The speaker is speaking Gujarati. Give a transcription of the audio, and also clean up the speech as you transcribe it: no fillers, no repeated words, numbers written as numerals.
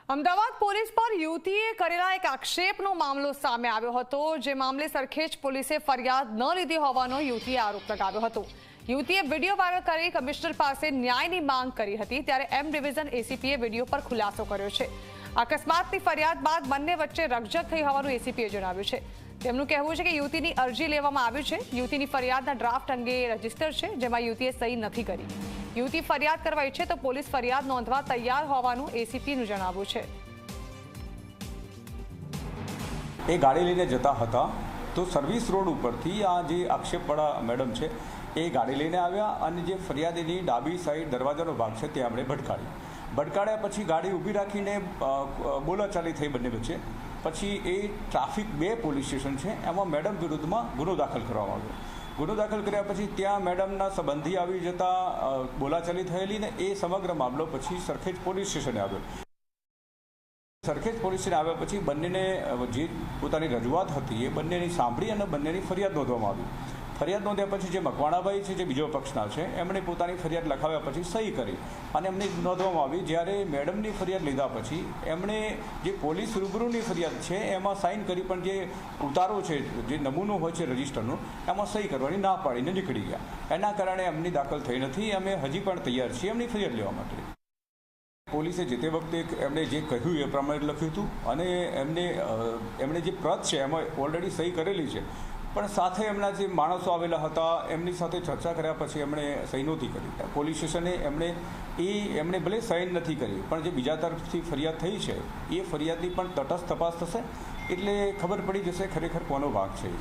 અમદાવાદ પોલીસ પર યુવતીએ કરેલા એક આક્ષેપનો મામલો સામે આવ્યો હતો, જે મામલે સરખેજ પોલીસે ફરિયાદ ન લીધી હોવાનો યુવતીએ આરોપ લગાવ્યો હતો। યુવતીએ વિડીયો વાયરલ કરી કમિશનર પાસે ન્યાયની માંગ કરી હતી, ત્યારે એમ ડિવિઝન એસીપીએ વિડીયો પર ખુલાસો કર્યો છે। અકસ્માતની ફરિયાદ બાદ બંને વચ્ચે રકઝક થઈ હોવાનું એસીપીએ જણાવ્યું છે। તેમનું કહેવું છે કે યુવતીની અરજી લેવામાં આવી છે। યુવતીની ફરિયાદના ડ્રાફ્ટ અંગે રજીસ્ટર છે, જેમાં યુવતીએ સહી નથી કરી। યુવતી ફરિયાદ કરવા ઈચ્છે તો પોલીસ ફરિયાદ નોંધવા તૈયાર હોવાનું એસીપીનું જણાવવું છે। એ ગાડી લઈને જતા હતા તો સર્વિસ રોડ ઉપરથી આ જે આક્ષેપવાળા મેડમ છે એ ગાડી લઈને આવ્યા અને જે ફરિયાદીની ડાબી સાઈડ દરવાજાનો ભાગ છે ત્યાં આપણે ભટકાડ્યા પછી ગાડી ઊભી રાખીને બોલાચાલી થઈ બંને વચ્ચે। પછી એ ટ્રાફિક 2 પોલીસ સ્ટેશન છે એમાં મેડમ વિરુદ્ધમાં ગુનો દાખલ કરવામાં આવ્યો। ગુનો દાખલ કર્યા પછી ત્યાં મેડમના સંબંધી આવી જતા બોલાચાલી થયેલી ને એ સમગ્ર મામલો પછી સરખેજ પોલીસ સ્ટેશને આવ્યો। સરખેજ પોલીસ સ્ટેશન આવ્યા પછી બંનેને જે પોતાની રજૂઆત હતી એ બંનેની સાંભળી અને બંનેની ફરિયાદ નોંધવામાં આવી। ફરિયાદ નોંધ્યા પછી જે મકવાણાભાઈ છે, જે બીજો પક્ષના છે, એમણે પોતાની ફરિયાદ લખાવ્યા પછી સહી કરી અને એમને નોંધવામાં આવી। જ્યારે મેડમની ફરિયાદ લીધા પછી એમણે જે પોલીસ રૂબરૂની ફરિયાદ છે એમાં સાઇન કરી, પણ જે ઉતારો છે, જે નમૂનો હોય છે રજિસ્ટરનો, એમાં સહી કરવાની ના પાડીને નીકળી ગયા। એના કારણે એમની દાખલ થઈ નથી। અમે હજી પણ તૈયાર છીએ એમની ફરિયાદ લેવા માટે। પોલીસે જે તે વખતે એમણે જે કહ્યું એ પ્રમાણે લખ્યું હતું અને એમણે જે પ્રત છે એમાં ઓલરેડી સહી કરેલી છે, પણ સાથે એમના જે માણસો આવેલા હતા એમની સાથે ચર્ચા કર્યા પછી એમણે સહી નહોતી કરી। પોલીસ સ્ટેશને એમણે ભલે સાઇન નથી કરી, પણ જે બીજા તરફથી ફરિયાદ થઈ છે એ ફરિયાદની પણ તટસ્થ તપાસ થશે, એટલે ખબર પડી જશે ખરેખર કોનો ભાગ છે।